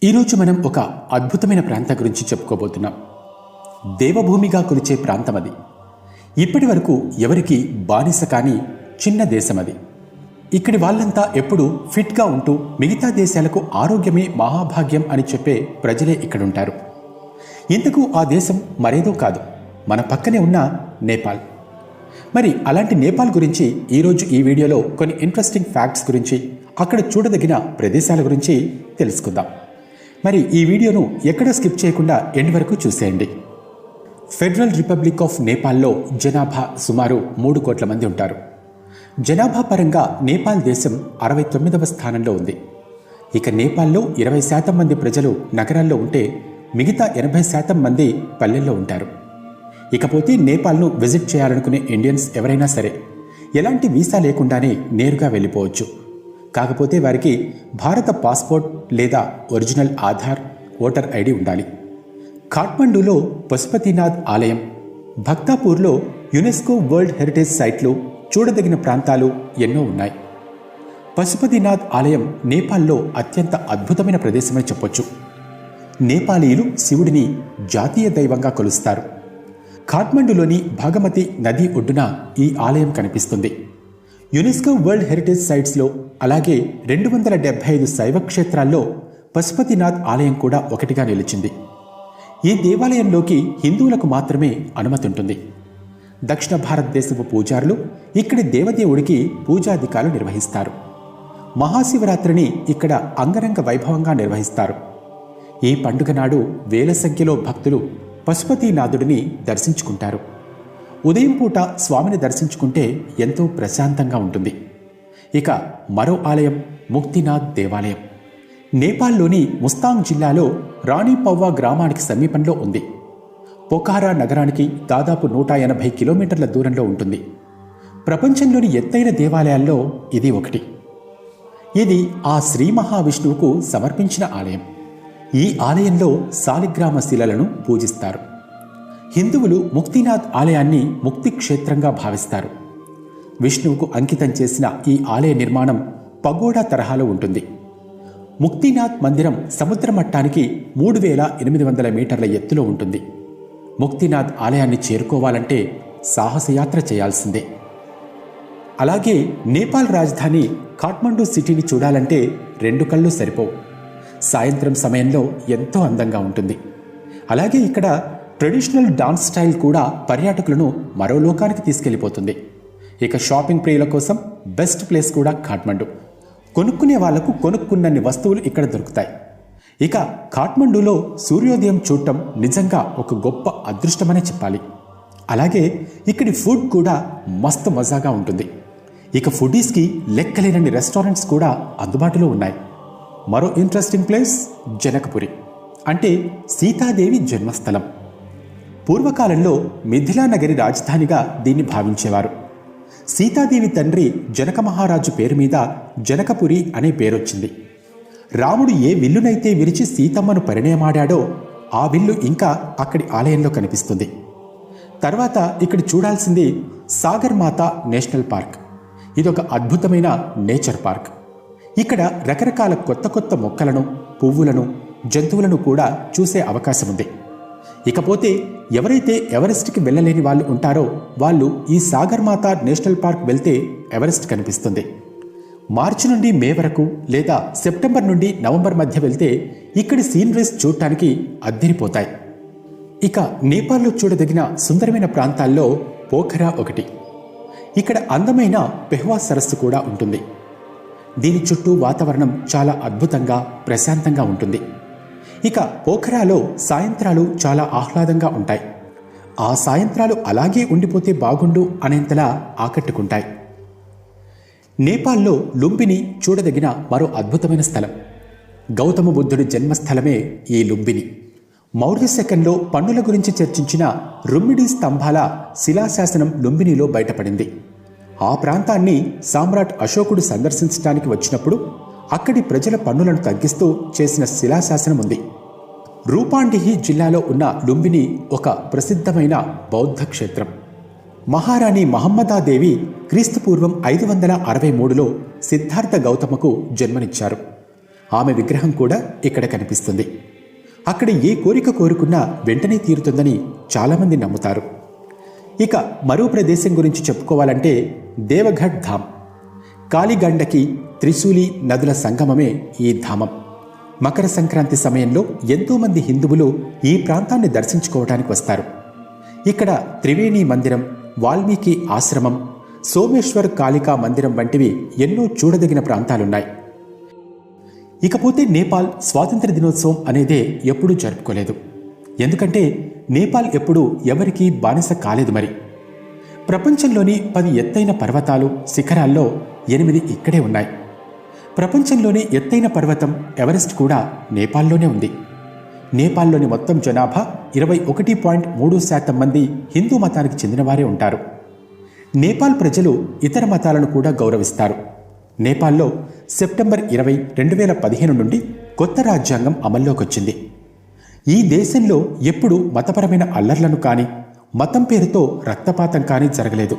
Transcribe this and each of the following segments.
ఈరోజు మనం ఒక అద్భుతమైన ప్రాంతం గురించి చెప్పుకోబోతున్నాం. దేవభూమిగా కొలిచే ప్రాంతం అది. ఇప్పటి వరకు ఎవరికి బానిస కాని చిన్న దేశం అది. ఇక్కడి వాళ్ళంతా ఎప్పుడూ ఫిట్గా ఉంటూ మిగతా దేశాలకు ఆరోగ్యమే మహాభాగ్యం అని చెప్పే ప్రజలే ఇక్కడుంటారు. ఇంతకు ఆ దేశం మరేదో కాదు, మన పక్కనే ఉన్న నేపాల్. మరి అలాంటి నేపాల్ గురించి ఈరోజు ఈ వీడియోలో కొన్ని ఇంట్రెస్టింగ్ ఫ్యాక్ట్స్ గురించి, అక్కడ చూడదగిన ప్రదేశాల గురించి తెలుసుకుందాం. మరి ఈ వీడియోను ఎక్కడ స్కిప్ చేయకుండా ఎండ్ వరకు చూసేయండి. ఫెడరల్ రిపబ్లిక్ ఆఫ్ నేపాల్లో జనాభా సుమారు 3 కోట్ల మంది ఉంటారు. జనాభా పరంగా నేపాల్ దేశం 69వ స్థానంలో ఉంది. ఇక నేపాల్లో 20% మంది ప్రజలు నగరాల్లో ఉంటే మిగతా 80% మంది పల్లెల్లో ఉంటారు. ఇకపోతే నేపాల్ను విజిట్ చేయాలనుకునే ఇండియన్స్ ఎవరైనా సరే ఎలాంటి వీసా లేకుండానే నేరుగా వెళ్ళిపోవచ్చు. కాకపోతే వారికి భారత పాస్పోర్ట్ లేదా ఒరిజినల్ ఆధార్, ఓటర్ ఐడి ఉండాలి. ఖాట్మండూలో పశుపతినాథ్ ఆలయం, భక్తాపూర్లో యునెస్కో వరల్డ్ హెరిటేజ్ సైట్లు, చూడదగిన ప్రాంతాలు ఎన్నో ఉన్నాయి. పశుపతినాథ్ ఆలయం నేపాల్లో అత్యంత అద్భుతమైన ప్రదేశమని చెప్పొచ్చు. నేపాలీయులు శివుడిని జాతీయ దైవంగా కొలుస్తారు. ఖాట్మండులోని భాగమతి నది ఒడ్డున ఈ ఆలయం కనిపిస్తుంది. యునెస్కో వరల్డ్ హెరిటేజ్ సైట్స్లో, అలాగే 275 శైవ క్షేత్రాల్లో పశుపతినాథ్ ఆలయం కూడా ఒకటిగా నిలిచింది. ఈ దేవాలయంలోకి హిందువులకు మాత్రమే అనుమతి ఉంటుంది. దక్షిణ భారతదేశపు పూజారులు ఇక్కడి దేవదేవుడికి పూజాధికాలు నిర్వహిస్తారు. మహాశివరాత్రిని ఇక్కడ అంగరంగ వైభవంగా నిర్వహిస్తారు. ఈ పండుగ నాడు వేల సంఖ్యలో భక్తులు పశుపతినాథుడిని దర్శించుకుంటారు. ఉదయం పూట స్వామిని దర్శించుకుంటే ఎంతో ప్రశాంతంగా ఉంటుంది. ఇక మరో ఆలయం ముక్తినాథ్ దేవాలయం నేపాల్లోని ముస్తాంగ్ జిల్లాలో రాణిపవ్వా గ్రామానికి సమీపంలో ఉంది. పొఖారా నగరానికి దాదాపు 180 కిలోమీటర్ల దూరంలో ఉంటుంది. ప్రపంచంలోని ఎత్తైన దేవాలయాల్లో ఇది ఒకటి. ఇది ఆ శ్రీ మహావిష్ణువుకు సమర్పించిన ఆలయం. ఈ ఆలయంలో శాలిగ్రామ శిలలను పూజిస్తారు. హిందువులు ముక్తినాథ్ ఆలయాన్ని ముక్తి క్షేత్రంగా భావిస్తారు. విష్ణువుకు అంకితం చేసిన ఈ ఆలయ నిర్మాణం పగోడా తరహాలో ఉంటుంది. ముక్తినాథ్ మందిరం సముద్ర మట్టానికి 3800 మీటర్ల ఎత్తులో ఉంటుంది. ముక్తినాథ్ ఆలయాన్ని చేరుకోవాలంటే సాహసయాత్ర చేయాల్సిందే. అలాగే నేపాల్ రాజధాని ఖాట్మండు సిటీని చూడాలంటే 2 కళ్ళు సరిపోవు. సాయంత్రం సమయంలో ఎంతో అందంగా ఉంటుంది. అలాగే ఇక్కడ ట్రెడిషనల్ డాన్స్ స్టైల్ కూడా పర్యాటకులను మరో లోకానికి తీసుకెళ్లిపోతుంది. ఇక షాపింగ్ ప్రియుల కోసం బెస్ట్ ప్లేస్ కూడా ఖాట్మండు. కొనుక్కునే వాళ్లకు కొనుక్కున్నన్ని వస్తువులు ఇక్కడ దొరుకుతాయి. ఇక ఖాట్మండులో సూర్యోదయం చూడటం నిజంగా ఒక గొప్ప అదృష్టమనే చెప్పాలి. అలాగే ఇక్కడి ఫుడ్ కూడా మస్తు మజాగా ఉంటుంది. ఇక ఫుడీస్కి లెక్కలేనన్ని రెస్టారెంట్స్ కూడా అందుబాటులో ఉన్నాయి. మరో ఇంట్రెస్టింగ్ ప్లేస్ జనకపురి, అంటే సీతాదేవి జన్మస్థలం. పూర్వకాలంలో మిథిలా నగరి రాజధానిగా దీన్ని భావించేవారు. సీతాదేవి తండ్రి జనక మహారాజు పేరు మీద జనకపురి అనే పేరొచ్చింది. రాముడు ఏ విల్లునైతే విరిచి సీతమ్మను పరిణయమాడాడో ఆ విల్లు ఇంకా అక్కడి ఆలయంలో కనిపిస్తుంది. తర్వాత ఇక్కడ చూడాల్సింది సాగర్ మాత నేషనల్ పార్క్. ఇదొక అద్భుతమైన నేచర్ పార్క్. ఇక్కడ రకరకాల కొత్త కొత్త మొక్కలను, పువ్వులను, జంతువులను కూడా చూసే అవకాశం ఉంది. ఇకపోతే ఎవరైతే ఎవరెస్ట్కి వెళ్ళలేని వాళ్ళు ఉంటారో వాళ్ళు ఈ సాగర్ మాత నేషనల్ పార్క్ వెళ్తే ఎవరెస్ట్ కనిపిస్తుంది. మార్చి నుండి మే వరకు లేదా సెప్టెంబర్ నుండి నవంబర్ మధ్య వెళ్తే ఇక్కడి సీనరీస్ చూడటానికి అద్దిరిపోతాయి. ఇక నేపాల్లో చూడదగిన సుందరమైన ప్రాంతాల్లో పోఖరా ఒకటి. ఇక్కడ అందమైన పెహ్వా సరస్సు కూడా ఉంటుంది. దీని చుట్టూ వాతావరణం చాలా అద్భుతంగా, ప్రశాంతంగా ఉంటుంది. ఇక పోఖరాలో సాయంత్రాలు చాలా ఆహ్లాదంగా ఉంటాయి. ఆ సాయంత్రాలు అలాగే ఉండిపోతే బాగుండు అనేంతలా ఆకట్టుకుంటాయి. నేపాల్లో లుంబిని చూడదగిన మరో అద్భుతమైన స్థలం. గౌతమ బుద్ధుడి జన్మస్థలమే ఈ లుంబిని. మౌర్య శకంలో పన్నుల గురించి చర్చించిన రుమ్మిడి స్తంభాల శిలాశాసనం లుంబినిలో బయటపడింది. ఆ ప్రాంతాన్ని సామ్రాట్ అశోకుడు సందర్శించడానికి వచ్చినప్పుడు అక్కడి ప్రజల పన్నులను తగ్గిస్తూ చేసిన శిలాశాసనం ఉంది. రూపాండిహి జిల్లాలో ఉన్న లుంబిని ఒక ప్రసిద్ధమైన బౌద్ధ క్షేత్రం. మహారాణి మహమ్మదాదేవి క్రీస్తుపూర్వం 563లో సిద్ధార్థ గౌతమకు జన్మనిచ్చారు. ఆమె విగ్రహం కూడా ఇక్కడ కనిపిస్తుంది. అక్కడ ఏ కోరిక కోరుకున్నా వెంటనే తీరుతుందని చాలామంది నమ్ముతారు. ఇక మరో ప్రదేశం గురించి చెప్పుకోవాలంటే దేవఘట్ ధామ్. కాళీగండకి, త్రిశూలి నదుల సంగమమే ఈ ధామం. మకర సంక్రాంతి సమయంలో ఎంతోమంది హిందువులు ఈ ప్రాంతాన్ని దర్శించుకోవడానికి వస్తారు. ఇక్కడ త్రివేణి మందిరం, వాల్మీకి ఆశ్రమం, సోమేశ్వర్ కాళికా మందిరం వంటివి ఎన్నో చూడదగిన ప్రాంతాలున్నాయి. ఇకపోతే నేపాల్ స్వాతంత్ర దినోత్సవం అనేదే ఎప్పుడూ జరుపుకోలేదు. ఎందుకంటే నేపాల్ ఎప్పుడూ ఎవరికీ బానిస కాలేదు. మరి ప్రపంచంలోని 10 ఎత్తైన పర్వతాలు, శిఖరాల్లో 8 ఇక్కడే ఉన్నాయి. ప్రపంచంలోని ఎత్తైన పర్వతం ఎవరెస్ట్ కూడా నేపాల్లోనే ఉంది. నేపాల్లోని మొత్తం జనాభా 21.3% మంది హిందూ మతానికి చెందినవారే ఉంటారు. నేపాల్ ప్రజలు ఇతర మతాలను కూడా గౌరవిస్తారు. నేపాల్లో సెప్టెంబర్ 20, 2015 నుండి కొత్త రాజ్యాంగం అమల్లోకొచ్చింది. ఈ దేశంలో ఎప్పుడూ మతపరమైన అల్లర్లను కానీ, మతం పేరుతో రక్తపాతం కానీ జరగలేదు.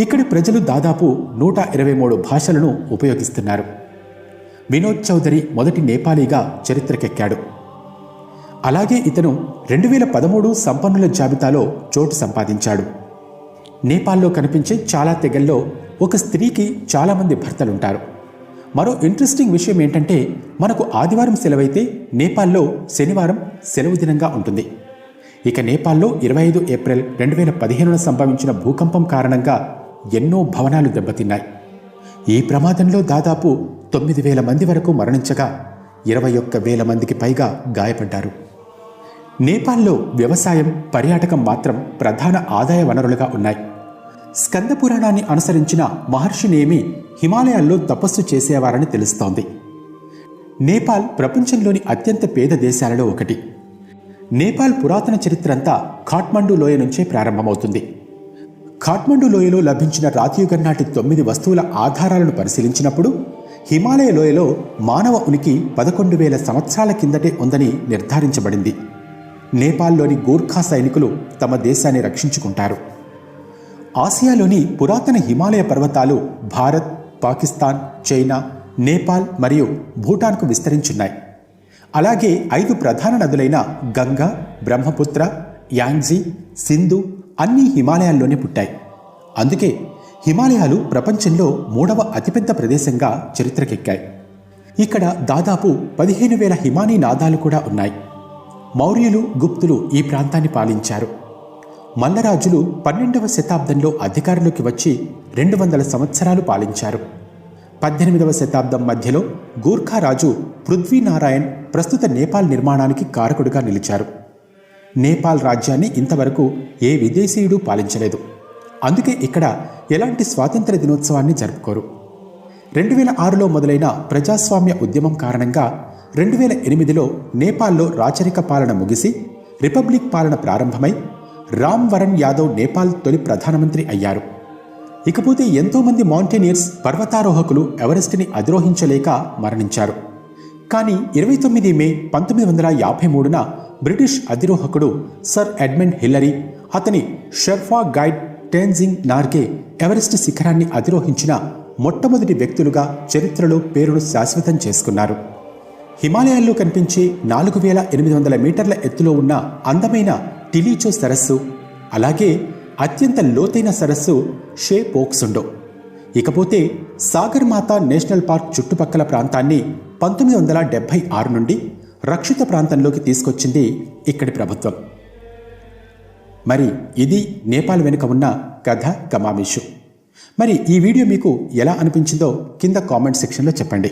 ఇక్కడి ప్రజలు దాదాపు 123 భాషలను ఉపయోగిస్తున్నారు. వినోద్ చౌదరి మొదటి నేపాలీగా చరిత్రకెక్కాడు. అలాగే ఇతను 2013 సంపన్నుల జాబితాలో చోటు సంపాదించాడు. నేపాల్లో కనిపించే చాలా తెగల్లో ఒక స్త్రీకి చాలామంది భర్తలుంటారు. మరో ఇంట్రెస్టింగ్ విషయం ఏంటంటే మనకు ఆదివారం సెలవైతే నేపాల్లో శనివారం సెలవు దినంగా ఉంటుంది. ఇక నేపాల్లో 25 ఏప్రిల్ 2015 సంభవించిన భూకంపం కారణంగా ఎన్నో భవనాలు దెబ్బతిన్నాయి. ఈ ప్రమాదంలో దాదాపు 9,000 మంది వరకు మరణించగా 21,000 మందికి పైగా గాయపడ్డారు. నేపాల్లో వ్యవసాయం, పర్యాటకం మాత్రం ప్రధాన ఆదాయ వనరులుగా ఉన్నాయి. స్కంద పురాణాన్ని అనుసరించిన మహర్షి నేమి హిమాలయాల్లో తపస్సు చేసేవారని తెలుస్తోంది. నేపాల్ ప్రపంచంలోని అత్యంత పేద దేశాలలో ఒకటి. నేపాల్ పురాతన చరిత్ర అంతా ఖాట్మండు లోయ నుంచే ప్రారంభమవుతుంది. ఖాట్మండు లోయలో లభించిన రాతియుగం నాటి 9 వస్తువుల ఆధారాలను పరిశీలించినప్పుడు హిమాలయ లోయలో మానవ ఉనికి 11,000 సంవత్సరాల కిందటే ఉందని నిర్ధారించబడింది. నేపాల్లోని గూర్ఖా సైనికులు తమ దేశాన్ని రక్షించుకుంటారు. ఆసియాలోని పురాతన హిమాలయ పర్వతాలు భారత్, పాకిస్తాన్, చైనా, నేపాల్ మరియు భూటాన్కు విస్తరించున్నాయి. అలాగే 5 ప్రధాన నదులైన గంగా, బ్రహ్మపుత్ర, యాంగ్జీ, సింధు అన్నీ హిమాలయాల్లోనే పుట్టాయి. అందుకే హిమాలయాలు ప్రపంచంలో 3వ అతిపెద్ద ప్రదేశంగా చరిత్రకెక్కాయి. ఇక్కడ దాదాపు 15,000 హిమానీ నాదాలు కూడా ఉన్నాయి. మౌర్యులు, గుప్తులు ఈ ప్రాంతాన్ని పాలించారు. మల్లరాజులు 12వ శతాబ్దంలో అధికారంలోకి వచ్చి 200 సంవత్సరాలు పాలించారు. 18వ శతాబ్దం మధ్యలో గూర్ఖా రాజు పృథ్వీనారాయణ్ ప్రస్తుత నేపాల్ నిర్మాణానికి కారకుడిగా నిలిచారు. నేపాల్ రాజ్యాన్ని ఇంతవరకు ఏ విదేశీయుడు పాలించలేదు. అందుకే ఇక్కడ ఎలాంటి స్వాతంత్ర దినోత్సవాన్ని జరుపుకోరు. 2006లో మొదలైన ప్రజాస్వామ్య ఉద్యమం కారణంగా 2008లో నేపాల్లో రాచరిక పాలన ముగిసి రిపబ్లిక్ పాలన ప్రారంభమై రామ్ వరణ్ యాదవ్ నేపాల్ తొలి ప్రధానమంత్రి అయ్యారు. ఇకపోతే ఎంతోమంది మౌంటైనియర్స్, పర్వతారోహకులు ఎవరెస్ట్ని అధిరోహించలేక మరణించారు. కానీ 29 మే 1953న బ్రిటిష్ అధిరోహకుడు సర్ ఎడ్మండ్ హిల్లరీ, అతని షెర్పా గైడ్ టెన్జింగ్ నార్గే ఎవరెస్ట్ శిఖరాన్ని అధిరోహించిన మొట్టమొదటి వ్యక్తులుగా చరిత్రలో పేరును శాశ్వతం చేసుకున్నారు. హిమాలయాల్లో కనిపించే 4,800 మీటర్ల ఎత్తులో ఉన్న అందమైన టిలీచో సరస్సు, అలాగే అత్యంత లోతైన సరస్సు షే పోక్సుండో. ఇకపోతే సాగర్ మాతా నేషనల్ పార్క్ చుట్టుపక్కల ప్రాంతాన్ని 1976 నుండి రక్షిత ప్రాంతంలోకి తీసుకొచ్చింది ఇక్కడి ప్రభుత్వం. మరి ఇది నేపాల్ వెనుక ఉన్న కథ కమామిషు. మరి ఈ వీడియో మీకు ఎలా అనిపించిందో కింద కామెంట్ సెక్షన్లో చెప్పండి.